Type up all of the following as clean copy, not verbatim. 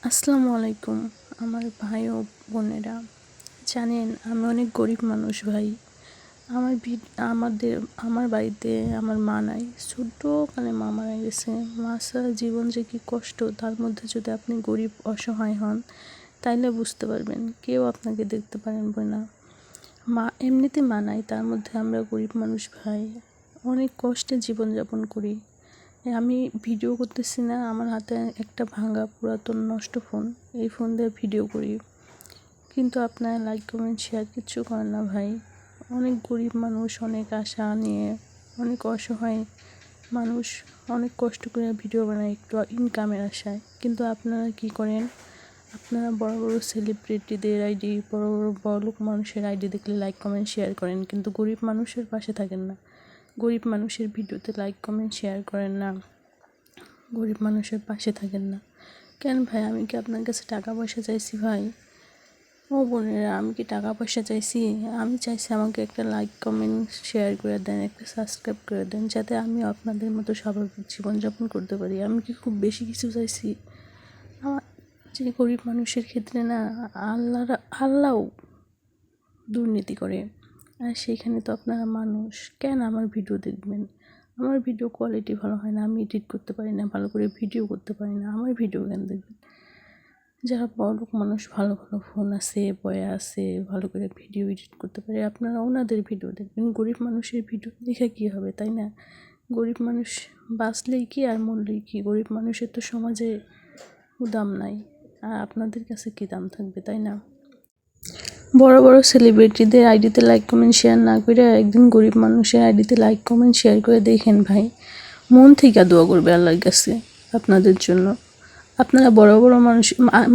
আসসালামু আলাইকুম আমার ভাই ও বোনেরা। জানেন আমি অনেক গরিব মানুষ ভাই। আমাদের আমার বাড়িতে আমার মা নাই, ছোট্টকালে মা মারা গেছে। মা ছাড়া জীবন যে কী কষ্ট, তার মধ্যে যদি আপনি গরিব অসহায় হন তাইলে বুঝতে পারবেন, কেউ আপনাকে দেখতে পারবে না। মা এমনিতে মা নাই, তার মধ্যে আমরা গরিব মানুষ ভাই, অনেক কষ্টে জীবনযাপন করি। আমি ভিডিও করতেছি না, আমার হাতে একটা ভাঙা পুরাতন নষ্ট ফোন, এই ফোন দিয়ে ভিডিও করি, কিন্তু আপনারা লাইক কমেন্ট শেয়ার কিচ্ছু করেন না ভাই। অনেক গরিব মানুষ, অনেক আশা নিয়ে, অনেক অসহায় মানুষ অনেক কষ্ট করে ভিডিও বানায় একটু ইনকামের আশায়, কিন্তু আপনারা কি করেন? আপনারা বড় বড় সেলিব্রিটিদের আইডি, বড় বড় বড়লোক মানুষের আইডি দেখলে লাইক কমেন্ট শেয়ার করেন, কিন্তু গরিব মানুষের পাশে থাকেন না। গরিব মানুষের ভিডিওতে লাইক কমেন্ট শেয়ার করেন না, গরিব মানুষের পাশে থাকেন না কেন ভাই? আমি কি আপনার কাছে টাকা পয়সা চাইছি ভাই? ও বোনেরা, আমি কি টাকা পয়সা চাইছি? আমি চাইছি আমাকে একটা লাইক কমেন্ট শেয়ার করে দেন, একটা সাবস্ক্রাইব করে দেন, যাতে আমি আপনাদের মতো স্বাভাবিক জীবনযাপন করতে পারি। আমি কি খুব বেশি কিছু চাইছি? আমার যে গরিব মানুষের ক্ষেত্রে না, আল্লাহও দুর্নীতি করে, আর সেইখানে তো আপনারা মানুষ, কেন আমার ভিডিও দেখবেন? আমার ভিডিও কোয়ালিটি ভালো হয় না, আমি এডিট করতে পারি না, ভালো করে ভিডিও করতে পারি না, আমার ভিডিও কেন দেখবেন? যারা বড়লোক মানুষ, ভালো ভালো ফোন আছে, বয়া আছে, ভালো করে ভিডিও এডিট করতে পারে, আপনারা ওনাদের ভিডিও দেখবেন। গরিব মানুষের ভিডিও দেখে কী হবে, তাই না? গরিব মানুষ বাঁচলেই কি আর মরলেই কি? গরিব মানুষের তো সমাজে দাম নাই, আর আপনাদের কাছে কী দাম থাকবে, তাই না? বড় বড় সেলিব্রিটিদের আইডিতে লাইক কমেন্ট শেয়ার না করে একদিন গরিব মানুষের আইডিতে লাইক কমেন্ট শেয়ার করে দেখেন ভাই, মন থেকে দোয়া করবে আল্লাহর কাছে আপনাদের জন্য। আপনারা বড় বড়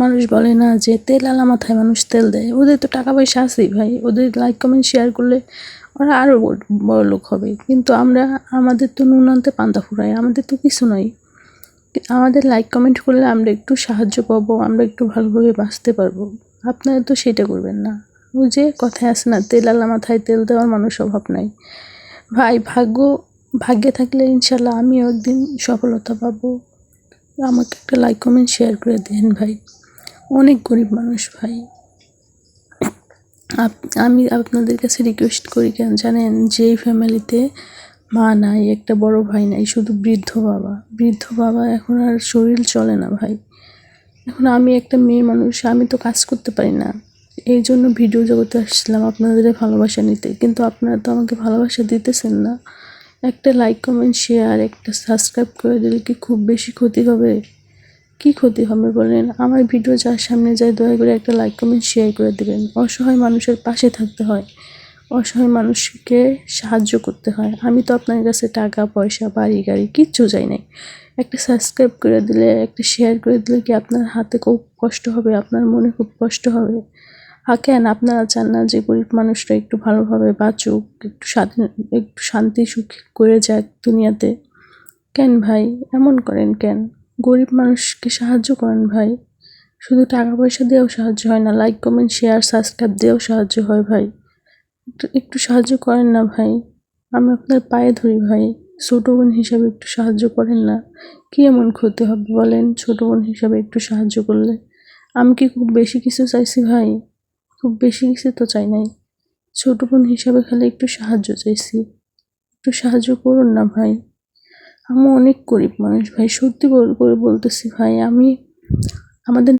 মানুষ বলে না যে তেল আলা মাথায় মানুষ তেল দেয়, ওদের তো টাকা পয়সা আছেই ভাই, ওদের লাইক কমেন্ট শেয়ার করলে ওরা আরও বড় লোক হবে, কিন্তু আমাদের তো নুন আনতে পান্তা ফুরায়, আমাদের তো কিছু নয়। আমাদের লাইক কমেন্ট করলে আমরা একটু সাহায্য পাবো, আমরা একটু ভালোভাবে বাঁচতে পারবো। আপনারা তো সেটা করবেন না। ওই যে কথায় আছে না, তেল আলা মাথায় তেল দেওয়ার মানুষ অভাব নাই ভাই। ভাগ্যে থাকলে ইনশাল্লাহ আমিও একদিন সফলতা পাবো। আমাকে একটা লাইক কমেন্ট শেয়ার করে দেন ভাই, অনেক গরিব মানুষ ভাই। আমি আপনাদের কাছে রিকোয়েস্ট করি, কেন জানেন? যেই ফ্যামিলিতে মা নাই, একটা বড় ভাই নাই, শুধু বৃদ্ধ বাবা এখন আর শরীর চলে না ভাই। এখন আমি একটা মেয়ে মানুষ, আমি তো কাজ করতে পারি না, এই জন্য ভিডিও জগতে আসছিলাম আপনাদের ভালোবাসা নিতে, কিন্তু আপনারা তো আমাকে ভালোবাসা দিতেছেন না। একটা লাইক কমেন্ট শেয়ার, একটা সাবস্ক্রাইব করে দিলে কি খুব বেশি ক্ষতি হবে? কি ক্ষতি হবে বলেন? আমার ভিডিও যার সামনে যায়, দয়া করে একটা লাইক কমেন্ট শেয়ার করে দেবেন। অসহায় মানুষের পাশে থাকতে হয়, অসহায় মানুষকে সাহায্য করতে হয়। আমি তো আপনার কাছে টাকা পয়সা, বাড়ি গাড়ি কিচ্ছু চাই নাই। একটা সাবস্ক্রাইব করে দিলে, একটা শেয়ার করে দিলে কি আপনার হাতে খুব কষ্ট হবে? আপনার মনে খুব কষ্ট হবে? কেন আপনারা চান না যে গরিব মানুষরা একটু ভালোভাবে বাঁচুক, একটু স্বাধীন, একটু শান্তি সুখ করে যাক দুনিয়াতে? কেন ভাই এমন করেন কেন? গরিব মানুষকে সাহায্য করেন ভাই। শুধু টাকা পয়সা দিয়েও সাহায্য হয় না, লাইক কমেন্ট শেয়ার সাবস্ক্রাইব দিয়েও সাহায্য হয় ভাই। একটু সাহায্য করেন না ভাই, আমি আপনার পায়ে ধরি ভাই। ছোট বোন হিসাবে একটু সাহায্য করেন না। কি এমন ক্ষতি হবে বলেন ছোট বোন হিসাবে একটু সাহায্য করলে? আমি কি খুব বেশি কিছু চাইছি ভাই? খুব বেশি কিছু তো চাই নাই, ছোট বোন হিসাবে খালি একটু সাহায্য চাইছি। একটু সাহায্য করুন না ভাই। আমি অনেক গরিব মানুষ ভাই, সত্যি করে বলতেছি ভাই। আমাদের